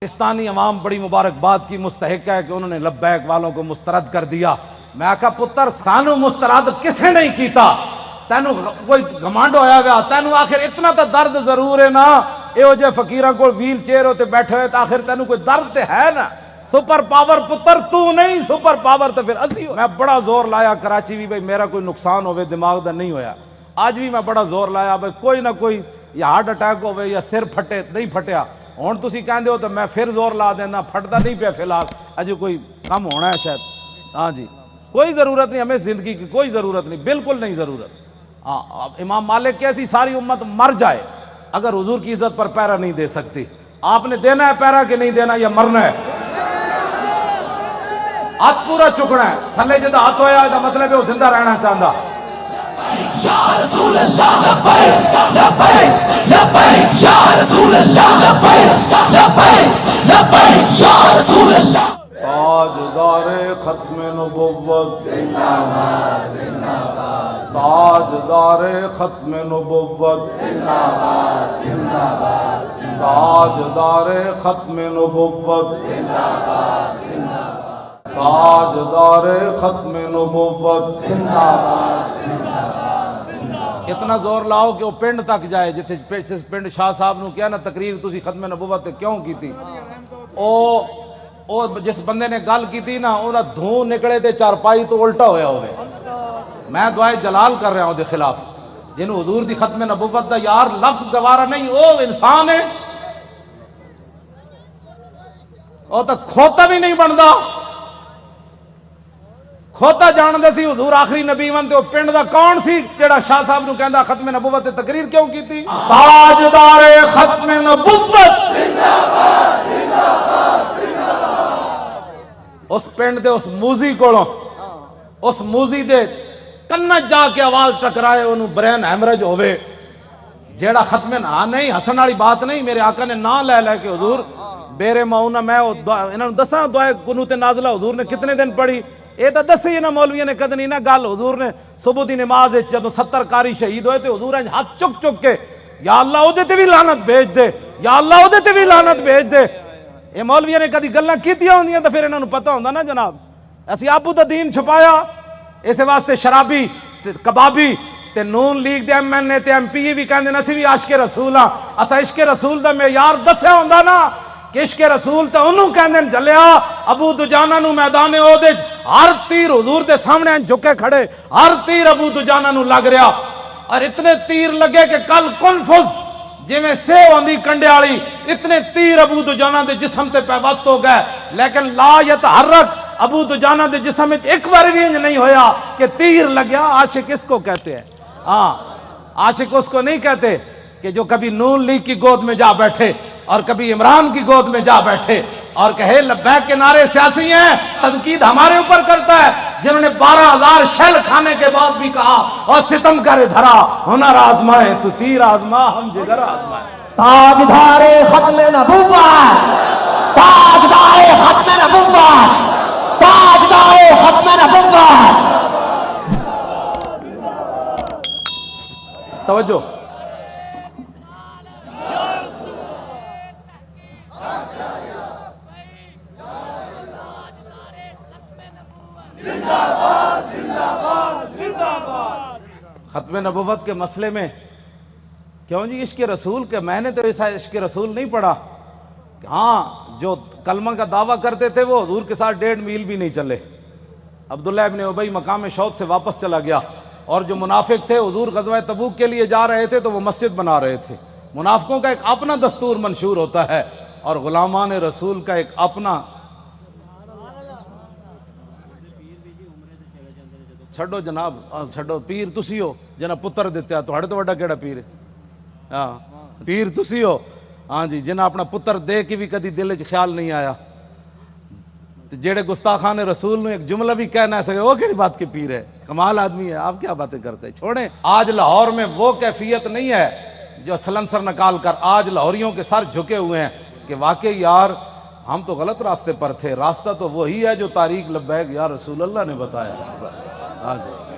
پاکستانی عوام بڑی مبارکباد کی مستحق ہے کہ انہوں نے لبیک والوں کو مسترد کر دیا۔ میں کہا پتر سانو مسترد کسے نہیں کیتا، تینو کوئی گھمانڈ ہویا گیا، تینو آخر اتنا تا درد ضرور ہے نا، ایو جے فقیران کو ویل چیئر ہوتے بیٹھے ہوئے تو آخر تینو کوئی درد تے ہے نا۔ سپر پاور پتر تو نہیں، سپر پاور تو پھر اسی ہو۔ میں بڑا زور لایا کراچی بھی بھئی میرا کوئی نقصان ہوئے دماغ دا نہیں ہویا، آج بھی میں بڑا زور لایا بھئی کوئی نہ کوئی یا ہارٹ اٹیک ہوئے یا سر پھٹے، نہیں پھٹیا ہون تسی کہندے ہو تو میں پھر زور لا دینا، پھٹتا نہیں پیا فی الحال، اجے کوئی کم ہونا ہے شاید۔ ہاں جی کوئی ضرورت نہیں، ہمیں زندگی کی کوئی ضرورت نہیں، بالکل نہیں ضرورت۔ امام مالک کیسی ساری امت مر جائے اگر حضور کی عزت پر پیرا نہیں دے سکتی۔ آپ نے دینا ہے پیرا کہ نہیں دینا، یا مرنا ہے؟ ہاتھ پورا چکنا ہے، تھلے جدہ ہاتھ ہویا ہے مطلب ہے وہ زندہ رہنا چاہتا۔ یا رسول اللہ لبیک لبیک لبیک یا رسول اللہ لبیک لبیک لبیک یا رسول اللہ۔ تاجدار ختم نبوت زندہ باد زندہ باد، تاجدار ختم نبوت زندہ باد زندہ باد، تاجدار ختم نبوت زندہ باد زندہ باد، تاجدار ختم نبوت۔ زندہ باد زندہ باد۔ اتنا زور لاؤ کہ وہ پنڈ تک جائے، جتنے پنڈ شاہ صاحب نے کیا نا تقریر تسی ختم نبوت کیوں کی تھی، او جس بندے نے گل کی تھی نا وہ دھوں نکلے تے چارپائی تو الٹا ہویا ہوئے۔ میں دعائے جلال کر رہا ہوں دے خلاف، جنہوں حضور دی ختم نبوت دا یار لفظ گوارا نہیں، او انسان ہے، او تا کھوتا بھی نہیں بندا، کھوتا جان دے سی حضور آخری نبی ون تے او پنڈ دا کون سی جڑا شاہ صاحب نو کہندا ختم نبوت تے تقریر کیوں کی تھی؟ تاجدار ختم نبوت زندہ باد زندہ باد زندہ باد۔ اس پنڈ دے اس موزی کولوں اس موزی دے کنج جا کے آواز ٹکرائے انہوں برین ہیمرج ہوئے، جیڑا ختم ہاں نہیں ہسن والی بات نہیں، میرے آقا نے نہ لے لے کے حضور بیرے معونہ میں انہوں نے دساں دعائے قنوت نازلہ حضور نے کتنے دن پڑھی، اے تا دسی نا مولویوں نے کدنی نا گل، حضور نے صبح دی نماز جدو 70 قاری شہید ہوئے تھے حضور نے ہاتھ چک چک کے یا اللہ او دے تے بھی لعنت بھیج دے، یا اللہ او دے تے بھی لعنت بھیج دے۔ اے مولویوں نے کدی گلاں کیتیاں ہوندیاں تو پھر انہوں نے پتہ ہوندا نا جناب، اسی آپو دا دین چھپایا، اس واسطے شرابی تے کبابی تے نون لیگ دے ایم این اے تے ایم پی بھی کہندے نا اسی بھی عاشق رسول ہاں، اسا عشق رسول دا معیار دسیا ہوندا نا کہ عشق رسول تے انہوں کہندے جلیا ابو دجانہ نو میدان احد وچ ہر تیر حضور دے سامنے جھکے کھڑے، ہر تیر ابو دجانہ نو لگ رہا، اور اتنے تیر لگے کہ کل کنفذ جی میں سیو آندھی کنڈے والی، اتنے تیر ابو دجانہ دے جسم تے پیوست ہو گئے، لیکن لا یتحرک ابو دجانہ دے جسم وچ ایک بار بھی انج نہیں ہویا کہ تیر لگیا۔ عاشق اس کو کہتے ہیں، ہاں عاشق اس کو نہیں کہتے کہ جو کبھی نون لیگ کی گود میں جا بیٹھے اور کبھی عمران کی گود میں جا بیٹھے اور کہے لبیک کے نعرے سیاسی ہیں، تنقید ہمارے اوپر کرتا ہے، جنہوں نے 12,000 شیل کھانے کے بعد بھی کہا اور ستم کرے دھرا ہنر آزمائے تو تیر آزما ہم جگر آزمائے۔ تاجدار ختم نبوت، تاجدار ختم نبوت، تاجدار ختم نبوت۔ توجہ، ختم نبوت کے مسئلے میں کیوں جی عشق رسول کے میں نے تو ایسا عشق رسول نہیں پڑھا، ہاں جو کلمہ کا دعویٰ کرتے تھے وہ حضور کے ساتھ 1.5 میل بھی نہیں چلے۔ عبداللہ ابن ابی مقام شوق سے واپس چلا گیا، اور جو منافق تھے حضور غزوہ تبوک کے لیے جا رہے تھے تو وہ مسجد بنا رہے تھے۔ منافقوں کا ایک اپنا دستور منشور ہوتا ہے اور غلامان رسول کا ایک اپنا۔ چھڑو جناب، چھڑو، پیر تسی ہو جنہ پتر دیتے ہیں، تو ہڑے تو وڈا کیڑا پیر ہے؟ ہاں پیر تسی ہو، ہاں جی، جنہ اپنا پتر دے کے بھی کدی دل وچ خیال نہیں آیا، جیڑے گستاخان رسول نے ایک جملہ بھی کہنا ہے سکے وہ کیڑی بات کے پیر ہے، کمال آدمی ہے، آپ کیا باتیں کرتے ہیں، چھوڑیں۔ آج لاہور میں وہ کیفیت نہیں ہے جو سلنسر نکال کر آج لاہوریوں کے سر جھکے ہوئے ہیں کہ واقعی یار ہم تو غلط راستے پر تھے، راستہ تو وہی ہے جو تاریخ لبیک یا رسول اللہ نے بتایا۔ ہاں جی،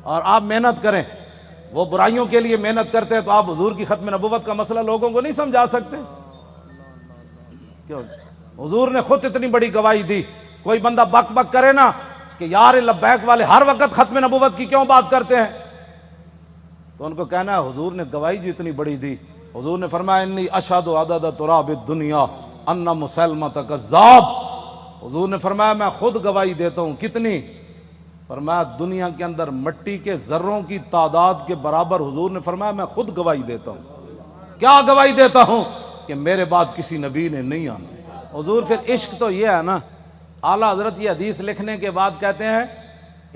اور آپ محنت کریں، وہ برائیوں کے لیے محنت کرتے ہیں تو آپ حضور کی ختم نبوت کا مسئلہ لوگوں کو نہیں سمجھا سکتے؟ کیوں؟ حضور نے خود اتنی بڑی گواہی دی. کوئی بندہ بک بک کرے نا کہ یار لبیک والے ہر وقت ختم نبوت کی کیوں بات کرتے ہیں، تو ان کو کہنا ہے حضور نے گواہی جو اتنی بڑی دی. حضور نے فرمایا انی اشہد عدد تراب الدنیا ان مسلمہ کذاب. حضور نے فرمایا میں خود گواہی دیتا ہوں. کتنی؟ فرمایا دنیا کے اندر مٹی کے ذروں کی تعداد کے برابر. حضور نے فرمایا میں خود گواہی دیتا ہوں. کیا گواہی دیتا ہوں؟ کہ میرے بعد کسی نبی نے نہیں آنا. حضور پھر عشق تو یہ ہے نا، اعلیٰ حضرت یہ حدیث لکھنے کے بعد کہتے ہیں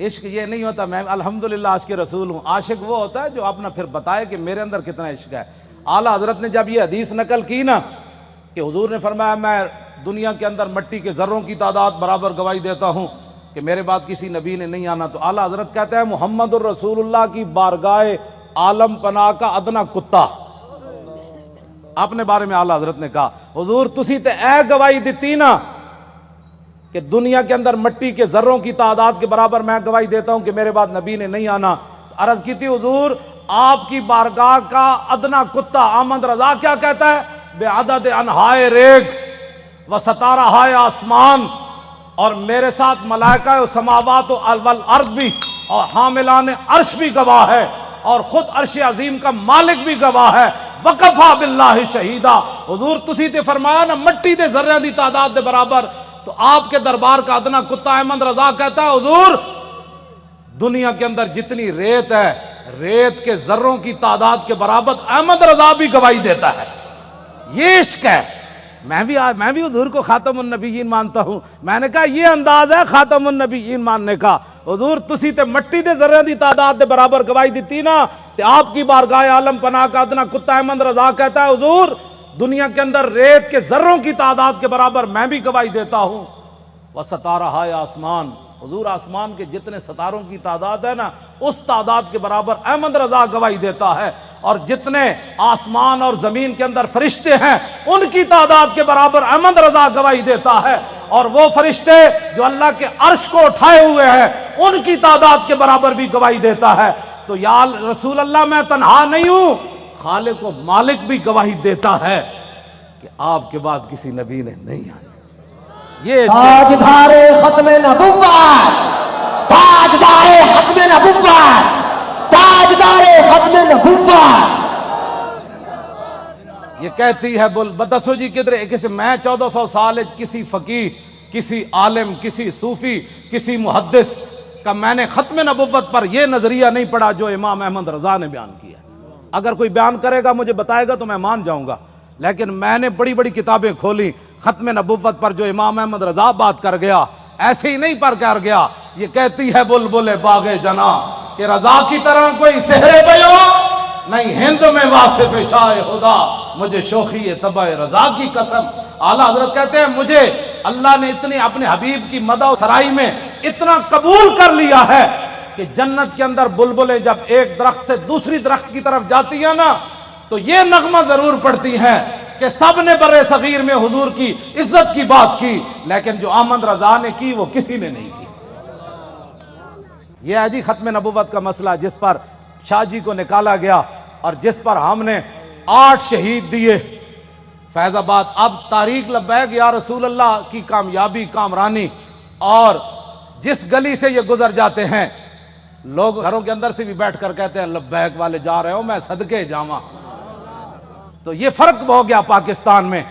عشق یہ نہیں ہوتا میں الحمدللہ عاشق رسول ہوں. عاشق وہ ہوتا ہے جو اپنا پھر بتائے کہ میرے اندر کتنا عشق ہے. اعلیٰ حضرت نے جب یہ حدیث نقل کی نا کہ حضور نے فرمایا میں دنیا کے اندر مٹی کے ذروں کی تعداد برابر گواہی دیتا ہوں کہ میرے بعد کسی نبی نے نہیں آنا، تو اعلیٰ حضرت کہتے ہیں محمد الرسول اللہ کی بارگاہ عالم پناہ کا ادنا کتا. اپنے بارے میں اعلیٰ حضرت نے کہا حضور تسی تے اے گواہی دیتی نا کہ دنیا کے اندر مٹی کے ذروں کی تعداد کے برابر میں گواہی دیتا ہوں کہ میرے بعد نبی نے نہیں آنا. عرض کی تھی حضور آپ کی بارگاہ کا ادنا کتا احمد رضا کیا کہتا ہے؟ بے عدد انہائے ریگ و ستارہ ہائے آسمان، اور میرے ساتھ ملائکہ و سماوات والارض بھی اور حاملان عرش بھی گواہ ہے، اور خود عرش عظیم کا مالک بھی گواہ ہے. وکفا باللہ شہیدہ. حضور تسی تے فرمایا نا مٹی دے ذرے دی تعداد دے برابر، تو آپ کے دربار کا ادنا کتا احمد رضا کہتا ہے حضور دنیا کے اندر جتنی ریت ہے ریت کے ذروں کی تعداد کے برابر احمد رضا بھی گواہی دیتا ہے. یہ عشق ہے. میں بھی حضور کو خاتم النبیین مانتا ہوں. میں نے کہا یہ انداز ہے خاتم النبیین ماننے کا. حضور تسی تے مٹی دے ذرے دی تعداد دے برابر گواہی دیتی نا، تے آپ کی بارگاہ عالم پناہ کا ادنا کتا احمد رضا کہتا ہے حضور دنیا کے اندر ریت کے ذروں کی تعداد کے برابر میں بھی گواہی دیتا ہوں. وستارہ ہائے آسمان، حضور آسمان کے جتنے ستاروں کی تعداد ہے نا اس تعداد کے برابر احمد رضا گواہی دیتا ہے، اور جتنے آسمان اور زمین کے اندر فرشتے ہیں ان کی تعداد کے برابر احمد رضا گواہی دیتا ہے، اور وہ فرشتے جو اللہ کے عرش کو اٹھائے ہوئے ہیں ان کی تعداد کے برابر بھی گواہی دیتا ہے. تو یا رسول اللہ میں تنہا نہیں ہوں، خالق و مالک بھی گواہی دیتا ہے کہ آپ کے بعد کسی نبی نے نہیں آنا. یہ تاجدار ختم نبوت، تاجدار ختم نبوت، تاجدار ختم نبوت. یہ کہتی ہے بدسو جی کدھر کسی میں 1400 سال کسی فقیہ کسی عالم کسی صوفی کسی محدث کا میں نے ختم نبوت پر یہ نظریہ نہیں پڑھا جو امام احمد رضا نے بیان کیا. اگر کوئی بیان کرے گا مجھے بتائے گا تو میں مان جاؤں گا، لیکن میں نے بڑی بڑی کتابیں کھولی ختم نبوت پر جو امام احمد رضا بات کر گیا ایسے ہی نہیں پر کر گیا. یہ کہتی ہے بلبل باغ جنا کہ رضا کی طرح کوئی سحر بیان نہیں ہند میں واصف شاہ خدا، مجھے شوخی طبع رضا کی قسم. اعلیٰ حضرت کہتے ہیں مجھے اللہ نے اتنی اپنے حبیب کی مدح و سرائی میں اتنا قبول کر لیا ہے کہ جنت کے اندر بلبلیں جب ایک درخت سے دوسری درخت کی طرف جاتی ہیں نا تو یہ نغمہ ضرور پڑتی ہیں کہ سب نے برے صغیر میں حضور کی عزت کی بات کی، لیکن جو احمد رضا نے کی وہ کسی نے نہیں کی. یہ ہے جی ختم نبوت کا مسئلہ جس پر شاہ جی کو نکالا گیا اور جس پر ہم نے 8 شہید دیے فیض آباد. اب تاریخ لبیک یا رسول اللہ کی کامیابی کامرانی، اور جس گلی سے یہ گزر جاتے ہیں لوگ گھروں کے اندر سے بھی بیٹھ کر کہتے ہیں لبیک والے جا رہے ہو میں صدقے جاواں. تو یہ فرق ہو گیا پاکستان میں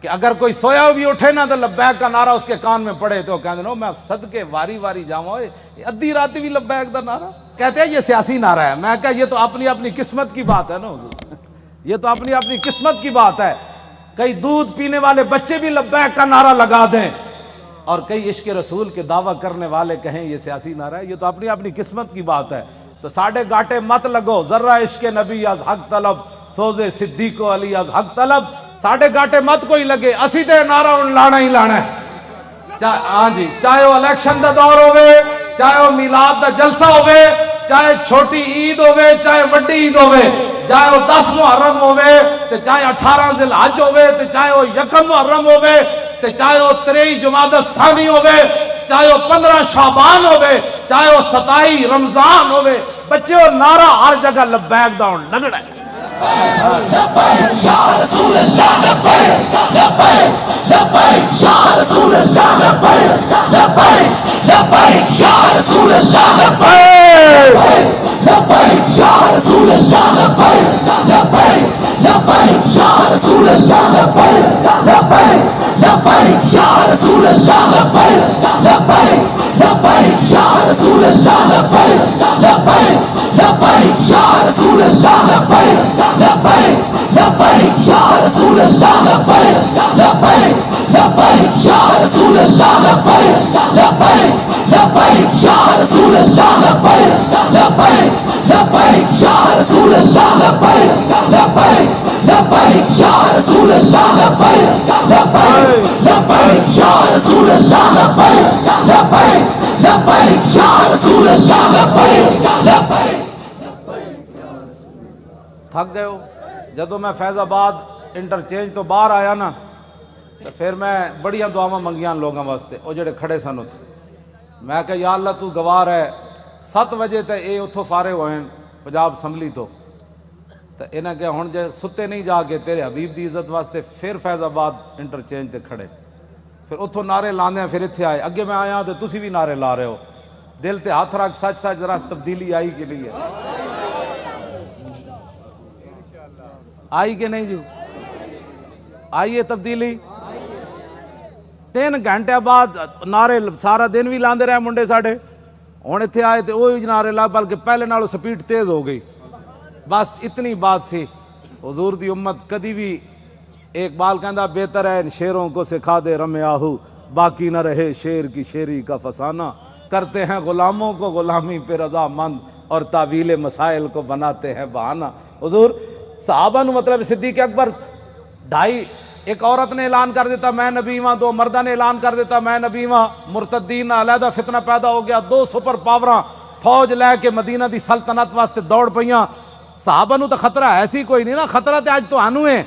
کہ اگر کوئی سویا بھی اٹھے نا تو لبیک کا نعرہ اس کے کان میں پڑے تو کہتے ہیں میں صدقے واری واری جاواں. ادھی راتی بھی لبیک دا نعرہ کہتے ہیں یہ سیاسی نعرہ ہے. میں کہا یہ تو اپنی اپنی قسمت کی بات ہے نا حضور، یہ تو اپنی اپنی قسمت کی بات ہے. کئی دودھ پینے والے بچے بھی لبیک کا نعرہ لگا دیں اور کئی عشق رسول کے دعویٰ کرنے والے کہیں یہ سیاسی نعرہ ہے. یہ تو اپنی اپنی قسمت کی بات ہے. تو ساڑھے گاٹے مت لگو، ذرہ عشق نبی از حق طلب، سوزے صدیق و علی از حق طلب. ساڑھے گاٹے مت کوئی لگے، اسی تے نعرہ ان لانا ہی لانا ہے. ہاں جی، چاہے وہ الیکشن دا دور ہوئے، چاہے وہ میلاد دا جلسہ ہوئے، چاہے چھوٹی عید ہوئے چاہے وڈی عید ہوئے، چاہے وہ 10 محرم ہوئے تے چاہے 18 ذی الحج ہوئے تے چاہے وہ 1 محرم ہوئے تے چاہے وہ 23 جمادی الثانی ہوئے، چاہے وہ 15 شعبان ہوئے، چاہے وہ 27 رمضان ہوئے، بچے وہ نعرہ ہر جگہ لبیک دا لگڑا ہے. لبیک یا رسول اللہ لبیک لبیک لبیک یا رسول اللہ لبیک لبیک لبیک یا رسول اللہ لبیک لبیک یا رسول اللہ لبیک لبیک لبیک یا رسول اللہ لبیک لبیک لبیک یا رسول اللہ لبیک لبیک لبیک یا رسول اللہ لبیک لبیک لبیک یا رسول اللہ لبیک لبیک لبیک یا رسول اللہ لبیک لبیک لبیک یا رسول اللہ لبیک لبیک لبیک یا رسول اللہ لبیک لبیک لبیک یا رسول اللہ لبیک لبیک لبیک یا رسول اللہ لبیک لبیک لبیک یا رسول اللہ لبیک لبیک لبیک یا رسول اللہ لبیک لبیک. تھک گئے ہو؟ جدو میں فیض آباد انٹرچینج تو باہر آیا نا تو پھر میں بڑیاں دعاواں منگیاں لوگوں واسطے وہ جڑے کھڑے سن اتنے. میں کہ یا اللہ تو گوار ہے 7 بجے تے اے اتوں فارغ ہوئے پنجاب اسمبلی تو انہیں کہ ہن جے ستے نہیں جا کے تیرے حبیب دی عزت واسطے پھر فیض آباد انٹرچینج تے کھڑے پھر اتوں نعرے لاندے ہیں. پھر اتنے آئے اگے میں آیا تو تسی بھی نعرے لا رہے ہو. دل تے ہاتھ رکھ سچ سچ ذرا تبدیلی آئی کہ نہیں ہے؟ آئی کہ نہیں جو آئیے تبدیلی. 3 گھنٹے بعد نعرے سارا دن بھی لاندے رہے منڈے ساڑھے. ہوں اتنے آئے تو وہی نعرے لا بلکہ پہلے نالوں سپیڈ تیز ہو گئی. بس اتنی بات سی. حضور دی امت کدی بھی اقبال کہندا بہتر ہے ان شیروں کو سکھا دے رم آہو باقی نہ رہے شیر کی شیری کا فسانہ. کرتے ہیں غلاموں کو غلامی پہ رضا مند اور تعویل مسائل کو بناتے ہیں بہانہ. حضور صحابہ نو مطلب صدیق اکبر 2.5 ایک عورت نے اعلان کر دیتا میں نبی ہاں, 2 مردہ نے اعلان کر دیتا میں نبی ہاں, مرتدین علیحدہ فتنہ پیدا ہو گیا, 2 سپر پاوراں فوج لے کے مدینہ دی سلطنت واسطے دوڑ پئیاں. صحابہ نو تو خطرہ ایسی کوئی نہیں نا. خطرہ تے آج تو آنو ہے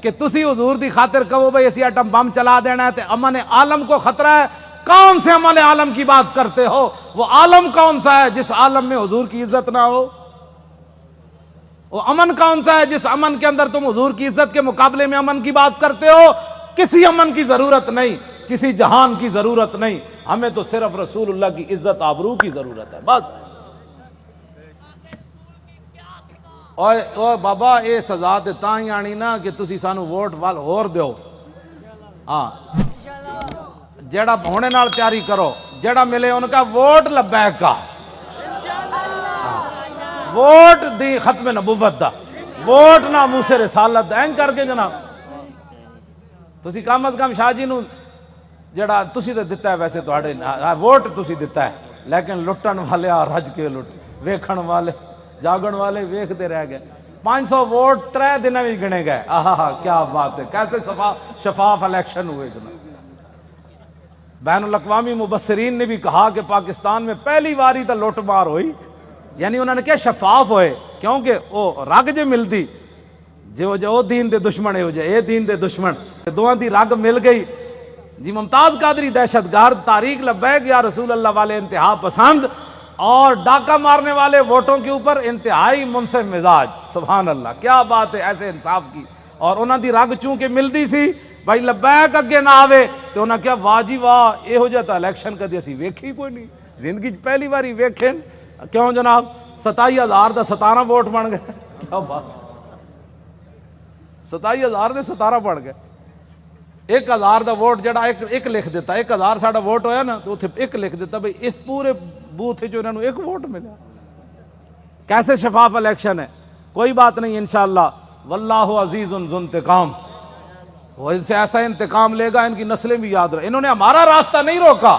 کہ تسی حضور دی خاطر کہو بھئی اسی ایٹم بم چلا دینا ہے تے امن عالم کو خطرہ ہے. کون سے امن عالم کی بات کرتے ہو؟ وہ عالم کون سا ہے جس عالم میں حضور کی عزت نہ ہو؟ وہ امن کون سا ہے جس امن کے اندر تم حضور کی عزت کے مقابلے میں امن کی بات کرتے ہو؟ کسی امن کی ضرورت نہیں, کسی جہان کی ضرورت نہیں. ہمیں تو صرف رسول اللہ کی عزت آبرو کی ضرورت ہے بس. اوے بابا اے سزا تے تاں ہی آنی نا کہ تسی سانو ووٹ وال ہور دیو. ہاں جیڑا ہونے نال تیاری کرو, جیڑا ملے ان کا ووٹ لبیک کا, ووٹ دی ختم نبوت دا, ووٹ نہ موسیٰ رسالت دا. این کر کے جناب تسی کم از کم شاہ جی نو جیڑا تسی تے دتا ہے ویسے تواڈے ووٹ تسی دتا ہے, لیکن لٹن والے رج کے لٹ, ویکھن والے جاگن والے ویکھتے رہ گئے. 500 ووٹ 3 دن میں گنے گئے. آہا کیا بات ہے, کیسے شفاف الیکشن ہوئے جناب. بین الاقوامی مبصرین نے بھی کہا کہ پاکستان میں پہلی باری تو لوٹ مار ہوئی, یعنی انہوں نے کیا شفاف ہوئے, کیونکہ وہ رگ جے ملتی جو دین دے دشمن ہے اے دین دے دشمن دوہاں دی رگ مل گئی. جی ممتاز قادری دہشت گرد, طارق لبیک یا رسول اللہ والے انتہا پسند, اور ڈاکہ مارنے والے ووٹوں کے اوپر انتہائی منصف مزاج. سبحان اللہ کیا بات ہے ایسے انصاف کی. اور انہوں دی رگ چونکہ ملتی سی بھائی لبیک اگے نہ آوے تو انہوں نے کیا واہ جی واہ یہ ہو جاتا الیکشن کدی اسی ویکھی کوئی نہیں زندگی پہلی باری ویکھیں. کیوں جناب 27,000 دا 17 ووٹ بن گئے. کیا بات, 27,000 دے 17 بن گئے. 1,000 دا ووٹ جڑا ایک لکھ دیتا, 1,000 ساڑا ووٹ ہویا نا تو اتنے ایک لکھ دیتا بھئی اس پورے بوتھ جو انہوں نے 1 ووٹ ملا. کیسے شفاف الیکشن ہے. کوئی بات نہیں انشاءاللہ, واللہ عزیز ذو انتقام. وہ ان سے ایسا انتقام لے گا ان کی نسلیں بھی یاد رہے. انہوں نے ہمارا راستہ نہیں روکا,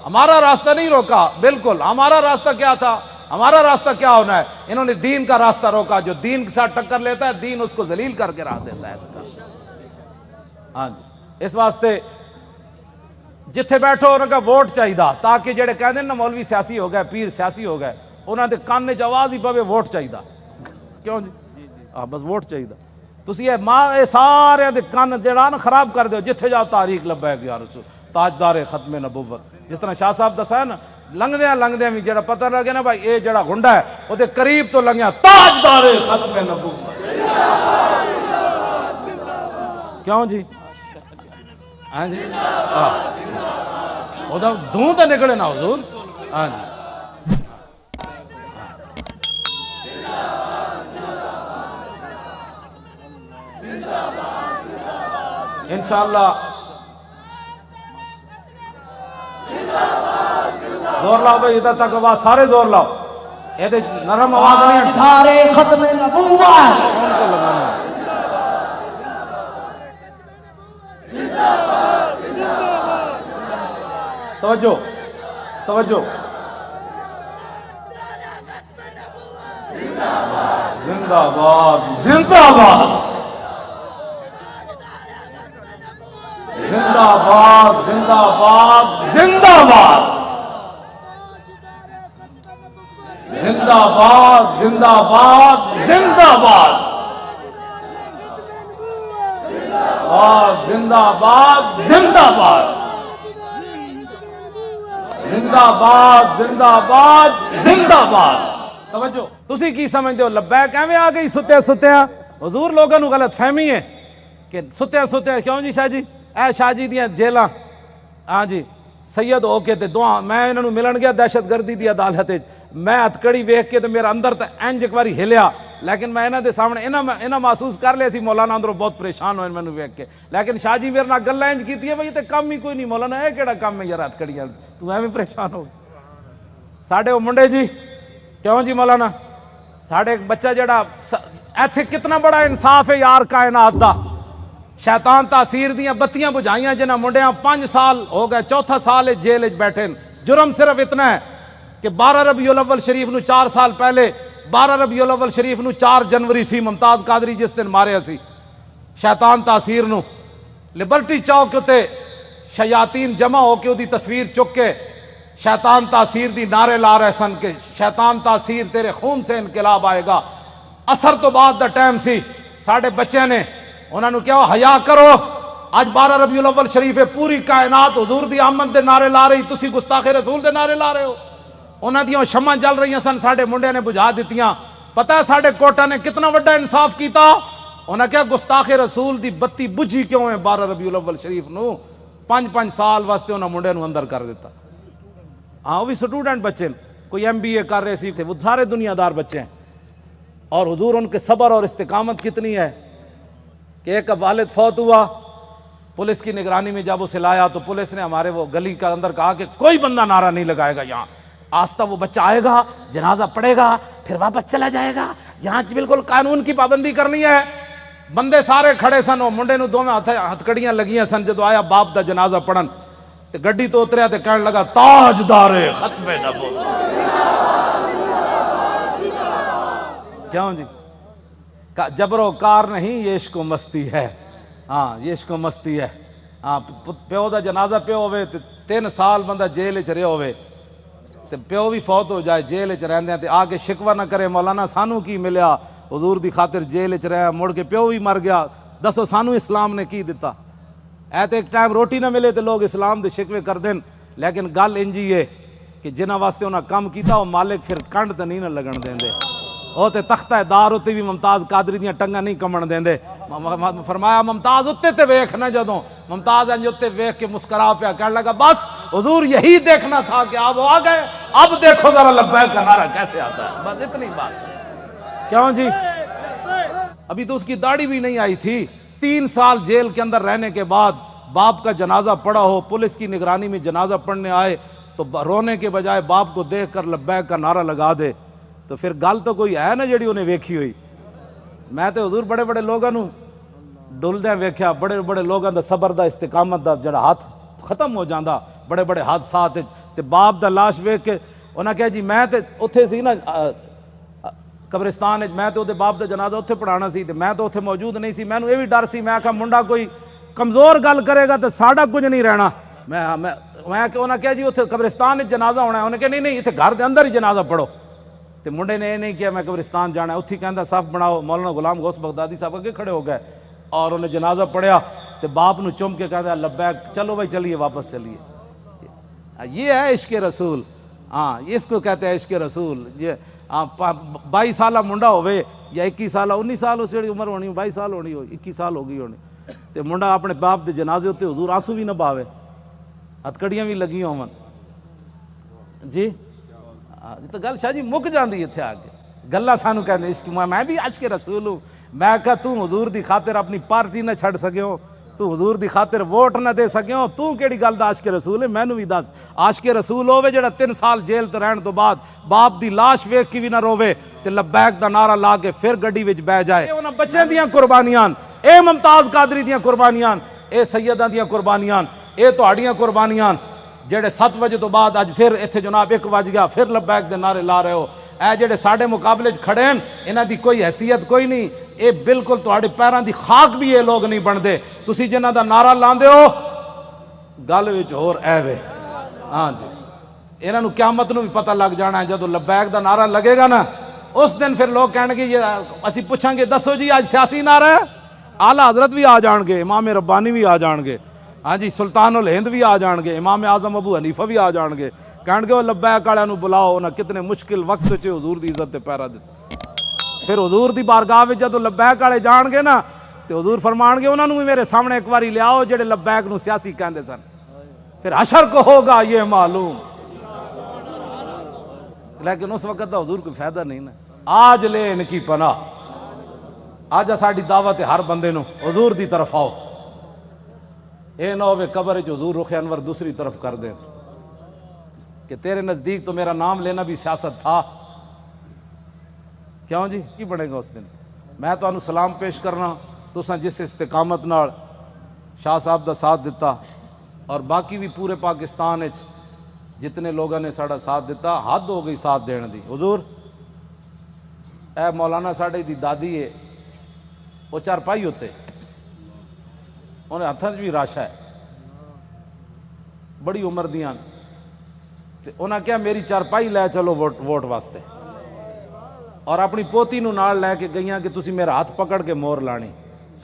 ہمارا راستہ نہیں روکا. بالکل ہمارا راستہ کیا تھا, ہمارا راستہ کیا ہونا ہے. انہوں نے دین کا راستہ روکا. جو دین کے ساتھ ٹکر لیتا ہے دین اس کو ذلیل کر کے راہ دیتا ہے. ہاں جی, اس واسطے جتھے بیٹھو انہوں کا ووٹ چاہیے تاکہ جڑے کہتے ہیں نا مولوی سیاسی ہو گئے, پیر سیاسی ہو گئے, انہوں نے کان چ آواز ہی پوے ووٹ چاہیے. کیوں جی ہاں بس ووٹ چاہیے. تسی یہ سارے دے کان جڑا نا خراب کر دیو. جتھے جاؤ طارق لبیک یا رسول, تاجدار ختم نبوت. جس طرح شاہ صاحب دسا ہے نا, لنگدیاں بھی جڑا پتہ لگے نا بھائی اے جڑا گنڈا ہے وہ دے قریب تو لنگیا تاجدار ختم نبوت. کیوں جی؟ ہاں جی، وہ دھوں تو نکلے نا حضور. ہاں جی. انشاءاللہ زور لاؤ بھائی، ادھر تک آواز سارے زور لاؤ. یہ نرم آواز نہیں ہے. دھارے ختم نبوت. کون کو لگانا ہے؟ توجہ توجہ. زندہ باد زندہ باد زندہ باد زندہ باد زندہ باد زندہ باد زندہ باد زندہ باد زندہ باد زندہ باد زندہ باد زندہ باد زندہ باد. توجہ. تسی کی سمجھتے ہو لبیک ایویں آ گئی ستیا ستیا؟ حضور لوگوں نو غلط فہمی ہے کہ ستیا ستیا. کیوں جی شاہ جی؟ اے شاہ جی دیاں جیلاں. ہاں جی سید ہو کے تے دعا میں انہاں نو ملن گیا دہشت گردی دی عدالت وچ. میں ہتکڑی ویکھ کے تے میرا اندر تے انج ایک واری ہلیا، لیکن میں انہاں دے سامنے انہاں محسوس کر لیا سی مولانا اندروں بہت پریشان ہوئے مینوں ویکھ کے. لیکن شاہ جی میرے نال گلاں انج کیتی ہے بھئی تے کم ہی کوئی نہیں مولانا، اے کیڑا کم ہے یار ہتکڑیاں، تو ایویں پریشان ہو. ساڈے او منڈے جی کیوں جی مولانا ساڈے ایک بچہ جڑا ایتھے کتنا بڑا انصاف ہے یار کائنات دا. شیطان تاثیر دیاں بتیاں بجھائیاں جنہاں منڈیاں 5 سال ہو گئے، چوتھا سال جیل وچ بیٹھے. جرم صرف اتنا ہے کہ 12 ربیع الاول شریف نو 4 سال پہلے 12 ربیع الاول شریف نو 4 جنوری سی ممتاز قادری جس دن ماریا سی. شیطان تاثیر نو لبرٹی چوک تے شیاطین جمع ہو کے دی تصویر چک کے شیطان تاثیر دی نعرے لا رہے سن کہ شیطان تاثیر تیرے خون سے انقلاب آئے گا. اثر تو بعد دا ٹائم سی. ساڑھے بچے نے انہوں نے کیا حیا کرو، آج 12 ربیع الاول شریف ہے، پوری کائنات حضور دی آمد دے نعرے لا رہی، تسی گستاخ رسول دے نعرے لا رہے ہو. انہاں دیاں شمع جل رہی سن، ساڑھے منڈے نے بجھا دیتیاں. پتہ ہے ساڑھے کوٹا نے کتنا وڈا انصاف کیتا؟ انہاں کیا گستاخ رسول دی بتی بجھی کیوں ہے 12 ربیع الاول شریف نو 5 سال واسطے انہاں منڈے نو اندر کر دیتا. ہاں وہ بھی سٹوڈنٹ بچے، کوئی MBA کر رہے سی تھے، وہ سارے دنیا دار بچے ہیں. اور حضور ان کے صبر اور استقامت کتنی ہے کہ ایک والد فوت ہوا، پولیس کی نگرانی میں جب اسے لایا تو پولیس نے ہمارے وہ گلی کا اندر کہا کہ کوئی بندہ نعرہ نہیں لگائے گا یہاں. آستہ وہ بچہ آئے گا، جنازہ پڑے گا، پھر واپس چلا جائے گا. یہاں بالکل قانون کی پابندی کرنی ہے. بندے سارے کھڑے سن، وہ منڈے نو دو میں ہتھکڑیاں لگیاں سن. جدو آیا باپ دا جنازہ پڑھن تے گڈی تو اتریا تے کہنے لگا تاجدار ختم نبوت. کیوں جی؟ جبر و کار نہیں، یہ عشق و مستی ہے. ہاں یہ عشق و مستی ہے. ہاں پیو دا جنازہ پیو ہوئے تے 3 سال بندہ جیل چ رہے ہوئے تے پیو بھی فوت ہو جائے جیل چ رہندے تے آ کے شکوہ نہ کرے مولانا سانو کی ملیا، حضور دی خاطر جیل چ رہا، مڑ کے پیو بھی مر گیا، دسو سانو اسلام نے کی دیتا؟ ایت ایک ٹائم روٹی نہ ملے تے لوگ اسلام دے شکوے کر دین. لیکن گل انجی ہے کہ جنہاں واسطے انہاں کم کیتا وہ مالک پھر کنڈ تے نہیں نہ لگن دیندے. وہ تے تختہ دار اتے بھی ممتاز قادری دیاں ٹنگاں نہیں کمن دیندے. فرمایا ممتاز اتے تے ویکھ نہ، جدوں ممتاز انج اتے ویکھ کے مسکرا پیا کہنے لگا بس حضور یہی دیکھنا تھا کہ آپ آ گئے، اب دیکھو ذرا لبیک کا نعرہ کیسے آتا ہے. بس اتنی بات. کیوں جی؟ ابھی تو اس کی داڑھی بھی نہیں آئی تھی. 3 سال جیل کے اندر رہنے کے بعد باپ کا جنازہ پڑا ہو، پولیس کی نگرانی میں جنازہ پڑھنے آئے تو رونے کے بجائے باپ کو دیکھ کر لبیک کا نعرہ لگا دے تو پھر گل تو کوئی ہے نا جڑی انہیں ویکھی ہوئی. میں تو حضور بڑے بڑے لوگوں ڈلدے ویکھیا، بڑے بڑے لوگوں دا صبر دا استقامت دا جڑا ہاتھ ختم ہو جاندا بڑے بڑے حادثات تے باپ دا لاش ویکھ کے انہاں کہا جی میں تے اتھے سی نا قبرستان میں تے باپ دا جنازہ اتھے پڑھانا سی تے میں تو اتھے موجود نہیں سی. میں نو یہ بھی ڈر سی، میں آکھا منڈا کوئی کمزور گل کرے گا تو ساڈا کچھ نہیں رہنا. میں انہاں کہا جی اتھے قبرستان جنازہ ہونا ہے. انہاں کہا نہیں اتھے گھر دے اندر ہی جنازہ پڑھو. تے منڈے نے یہ نہیں کیا میں قبرستان جانا ہے. اتھی کہندا صف بناؤ. مولانا غلام غوث بغدادی صاحب اگے کھڑے ہو گئے اور انہیں جنازہ پڑھیا تے باپ نو چم کے کہتا لبیک چلو بھائی چلیے واپس چلیے. یہ ہے عشق رسول. ہاں اس کو کہتے ہیں عشق رسول. یہ 22 ਸਾਲਾ ਮੁੰਡਾ ਹੋਵੇ ਜਾਂ 21 ਸਾਲਾ 19 ਸਾਲ ਉਸ ਜਿਹੜੀ ਉਮਰ ਹੋਣੀ 22 ਸਾਲ ਹੋਣੀ 21 ਸਾਲ ਹੋ ਗਈ ਹੋਣੀ ਤੇ ਮੁੰਡਾ ਆਪਣੇ ਬਾਪ ਦੇ ਜਨਾਜ਼ੇ ਉੱਤੇ ਹਜ਼ੂਰ ਆਂਸੂ ਵੀ ਨਾ ਬਾਵੇ, ਹੱਥਕੜੀਆਂ ਵੀ ਲੱਗੀਆਂ ਹੋਵਣ ਜੀ। ਤਾਂ ਗੱਲ ਸ਼ਾਹ ਜੀ ਮੁੱਕ ਜਾਂਦੀ ਇੱਥੇ ਆ ਕੇ। ਗੱਲਾਂ ਸਾਨੂੰ ਕਹਿੰਦੇ ਇਸ਼ਕ ਮੈਂ ਵੀ ਅੱਜ ਕੇ ਰਸੂਲ ਹੂੰ। ਮੈਂ ਕਹਾ ਤੂੰ ਹਜ਼ور ਦੀ ਖਾਤਰ ਆਪਣੀ ਪਾਰਟੀ ਨਾ ਛੱਡ ਸਕਿਓ, ਤੂੰ ਹਜ਼ور ਦੀ ਖਾਤਰ ਵੋਟ ਨਾ ਦੇ ਸਕਿਓ, ਤੂੰ ਕਿਹੜੀ ਗੱਲ ਦਾ ਆਸ਼ਕ ਰਸੂਲ ਹੈ? ਮੈਨੂੰ ਵੀ ਦੱਸ। ਆਸ਼ਕ ਰਸੂਲ ਹੋਵੇ ਜਿਹੜਾ 3 ਸਾਲ ਜੇਲ੍ਹ ਤੇ ਰਹਿਣ ਤੋਂ ਬਾਅਦ ਬਾਪ ਦੀ ਲਾਸ਼ ਵੇਖ ਕੇ ਵੀ ਨਾ ਰੋਵੇ ਤੇ ਲਬੈਕ ਦਾ ਨਾਰਾ ਲਾ ਕੇ ਫਿਰ ਗੱਡੀ ਵਿੱਚ ਬਹਿ ਜਾਏ। ਇਹ ਉਹਨਾਂ ਬੱਚਿਆਂ ਦੀਆਂ ਕੁਰਬਾਨੀਆਂ, ਇਹ ਮੁਮਤਾਜ਼ ਕਾਦਰੀ ਦੀਆਂ ਕੁਰਬਾਨੀਆਂ, ਇਹ ਸੈਯਦਾਂ ਦੀਆਂ ਕੁਰਬਾਨੀਆਂ, ਇਹ ਤੁਹਾਡੀਆਂ ਕੁਰਬਾਨੀਆਂ ਜਿਹੜੇ 7 ਵਜੇ ਤੋਂ ਬਾਅਦ ਅੱਜ ਫਿਰ ਇੱਥੇ ਜਨਾਬ 1 ਵਜ ਗਿਆ ਫਿਰ ਲਬੈਕ ਦੇ ਨਾਰੇ ਲਾ ਰਹੇ ਹੋ। ਇਹ ਜਿਹੜੇ ਸਾਡੇ ਮੁਕਾਬਲੇ 'ਚ ਖੜੇ ਹਨ ਇਹਨਾਂ ਦੀ ਕੋਈ ਹੈਸੀਅਤ ਕੋਈ ਨਹੀਂ, ਇਹ ਬਿਲਕੁਲ ਤੁਹਾਡੇ ਪੈਰਾਂ ਦੀ ਖਾਕ ਵੀ ਇਹ ਲੋਕ ਨਹੀਂ ਬਣਦੇ। ਤੁਸੀਂ ਜਿਨ੍ਹਾਂ ਦਾ ਨਾਰਾ ਲਾਉਂਦੇ ਹੋ ਗੱਲ ਵਿੱਚ ਹੋਰ ਐਵੇਂ ਹਾਂ ਜੀ, ਇਹਨਾਂ ਨੂੰ ਕਿਆਮਤ ਨੂੰ ਵੀ ਪਤਾ ਲੱਗ ਜਾਣਾ ਹੈ। ਜਦੋਂ ਲਬੈਕ ਦਾ ਨਾਰਾ ਲੱਗੇਗਾ ਨਾ ਉਸ ਦਿਨ ਫਿਰ ਲੋਕ ਕਹਿਣਗੇ ਅਸੀਂ ਪੁੱਛਾਂਗੇ ਦੱਸੋ ਜੀ ਅੱਜ ਸਿਆਸੀ ਨਾਰਾ ਹੈ? ਆਲਾ ਹਜ਼ਰਤ ਵੀ ਆ ਜਾਣਗੇ, ਇਮਾਮ ਰੱਬਾਨੀ ਵੀ ਆ ਜਾਣਗੇ, ہاں جی سلطان الہند بھی آ جان گے, امام اعظم ابو حنیفہ بھی آ جان گے, کہن گے وہ لبیک والوں بلاؤ, انہیں کتنے مشکل وقت چ حضور دی عزت تے پیرا دتا. پھر حضور دی بارگاہ وچ جدوں لبیک والے جان گے نا تے حضور فرمان گے انہاں نوں بھی میرے سامنے ایک باری لے آؤ جڑے لبیک نوں سیاسی کہندے سن, پھر حشر کو ہوگا یہ معلوم. لیکن اس وقت دا حضور کوئی فائدہ نہیں نا. آج لے ان کی پناہ, آج ساڈی دعوت ہے ہر بندے نوں حضور دی طرف آؤ. اے نہ ہوئے قبر وچ حضور رخ انور دوسری طرف کر دیں کہ تیرے نزدیک تو میرا نام لینا بھی سیاست تھا. کیوں جی کی بنے گا اس دن؟ میں تو انہوں سلام پیش کرنا تساں جس استقامت نال شاہ صاحب دا ساتھ دیتا اور باقی بھی پورے پاکستان وچ جتنے لوگوں نے ساڑا ساتھ دیتا, حد ہو گئی ساتھ دین دی. حضور اے مولانا ساڑے دی دادی ہے, وہ چارپائی ہوتے, انہیں ہاتھاں بھی راشا ہے, بڑی عمر دیاں, انہاں کیا میری چارپائی لے چلو ووٹ واسطے, اور اپنی پوتی نو نال لے کے گئیاں کہ تسی میرا ہاتھ پکڑ کے مور لانی.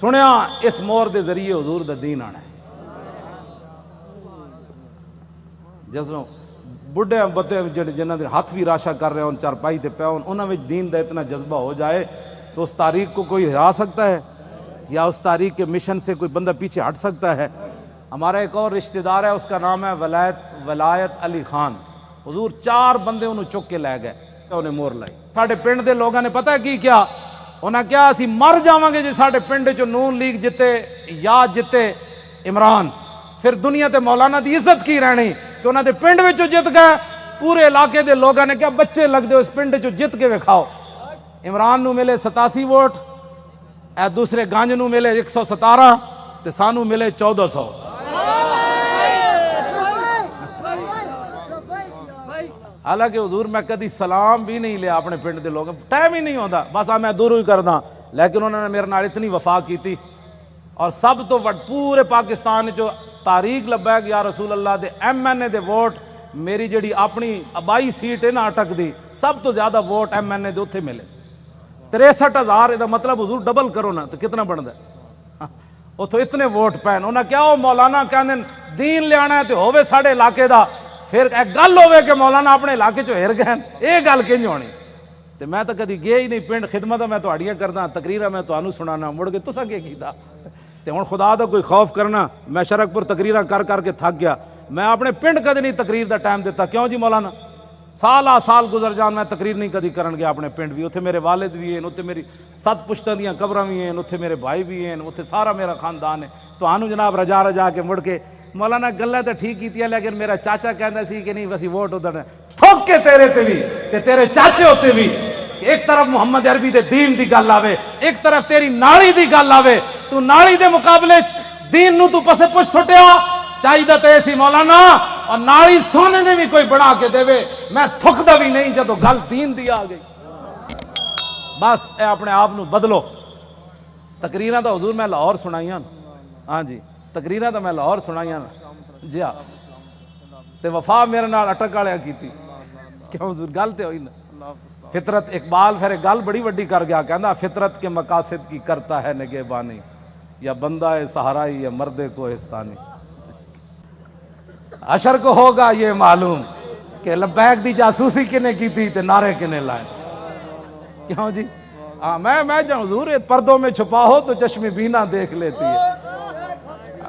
سنیا اس مور دے ذریعے حضور دا دین آنا ہے. جسوں بڑھے بتے جنہاں دے ہاتھ بھی راشا کر رہے ہیں چارپائی تے پے, انہاں وچ دین دا اتنا جذبہ ہو جائے تو اس تاریخ کو کوئی ہرا سکتا ہے یا اس تاریخ کے مشن سے کوئی بندہ پیچھے ہٹ سکتا ہے؟ ہمارا ایک اور رشتہ دار ہے, اس کا نام ہے ولایت علی خان. حضور 4 بندے انہوں چک کے لے گئے, انہیں مور لائی. ساڑھے پنڈ دے لوگوں نے پتہ کی کیا انہاں کیا اسی مر جاواں گے جی ساڑھے پنڈ چو نون لیگ جتے یا جتے عمران, پھر دنیا تے مولانا دی عزت کی رہنی کہ انہاں دے پنڈ وچوں جت گئے. پورے علاقے دے لوگوں نے کیا بچے لگ دے اس پنڈ چو جت کے وکھاؤ. عمران نو ملے 87 ووٹ, اے دوسرے گانج نو ملے 117 تے سانو ملے 1400. حالانکہ حضور میں کدی سلام بھی نہیں لیا اپنے پنڈ دے لوگ, ٹائم ہی نہیں ہوتا, بس میں دوروں ہی کردا, لیکن انہوں نے میرے نال اتنی وفا کی تھی. اور سب تو پورے پاکستان جو تاریخ لبیک یا رسول اللہ دے ایم این اے دے ووٹ, میری جڑی اپنی آبائی سیٹ ہے نا اٹک دی, سب تو زیادہ ووٹ ایم این اے دے اتھے ملے 63,000. دا مطلب حضور ڈبل کرو نا تو کتنا بنتا ہے؟ اتھو اتنے ووٹ پین. انہاں کیا ہو مولانا کہندے دین لے آنا ہے تو ہووے ساڑے علاقے دا, پھر ایک گل ہوئے کہ مولانا اپنے علاقے چو ہر گئے, یہ گل کنج ہونی؟ تو میں تو کدی گیا ہی نہیں پنڈ, خدمت میں تہاڈیاں کردا, تقریراں میں تانوں سنانا, مڑ کے تساں کی کیتا؟ تے ہن خدا دا کوئی خوف کرنا, میں شرک پر تقریراں کر کر کے تھک گیا. میں اپنے پنڈ کدی نہیں تقریر دا ٹائم دیتا. کیوں جی مولانا؟ سالا سال گزر جان میں تقریر نہیں کدی کرن گیا اپنے پنڈ بھی. اتھے میرے والد بھی ہیں, اتھے میری 7 پشتاں دیاں قبراں بھی ہیں, اتھے میرے بھائی بھی ہیں, اتھے سارا میرا خاندان ہے. تو آنو جناب رجا رجا کے مڑ کے مولانا گلیں تو ٹھیک کیتی ہے, لیکن میرا چاچا کہندا سی کہ نہیں وسی ووٹ ادھر تھوک کے تیرے تے بھی تے تیرے چاچے ہوتے بھی, ایک طرف محمد عربی دے دین دی گل آوے, ایک طرف تیری نالی دی گل آوے, تو نالی دے مقابلے دین نو تو پسے پچھ سٹیا چاہیے تے سی مولانا, اور نالی سونے نے بھی کوئی بنا کے دے وے, میں تھکدا بھی نہیں جدو گل دین دی آ گئی. بس اے اپنے آپ نو بدلو. تقریراں دا حضور میں لاہور سنائیاں, ہاں جی تقریراں دا میں لاہور سنائیاں جی ہاں, تے وفا میرے نال اٹک والیاں کیتی. کیوں حضور گل تے ہوئی نا. فطرت اقبال پھر گل بڑی وڈی کر گیا, کہندا فطرت کے مقاصد کی کرتا ہے نگہبانی, یا بندہ صحرائی یا مرد کوہستانی. حشر کو ہوگا یہ معلوم کہ لبیک دی جاسوسی کنے کی تھی تے نعرے کنے لائے. کیوں جی؟ ہاں میں جان حضور پردوں میں چھپا ہو تو چشم بینا دیکھ لیتی ہے.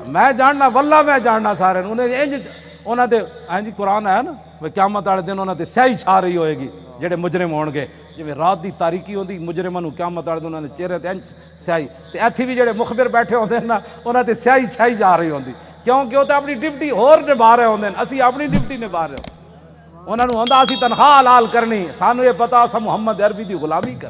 میں جاننا واللہ میں جاننا سارے انہوں نے ہاں جی قرآن ہے نا قیامت والے دن انہوں نے سیاہی چھا رہی ہوئے گی جڑے مجرم ہون گے جی رات دی تاریکی ہوندی مجرماں نوں قیامت والے دن انہوں نے چہرے تے سیاہی تے ایتھے بھی جڑے مخبر بیٹھے ہوندے نا انہاں تے سیاہی چھائی جا رہی ہوندی کیونکہ وہ تے اپنی ڈیوٹی ہور نبھا رہے ہوندے اسی اپنی ڈیوٹی نبھا رہے ہوں انہوں نے ہوندا اسی تنخواہ حلال کرنی سانوں یہ پتہ اساں محمد عربی دی غلامی کر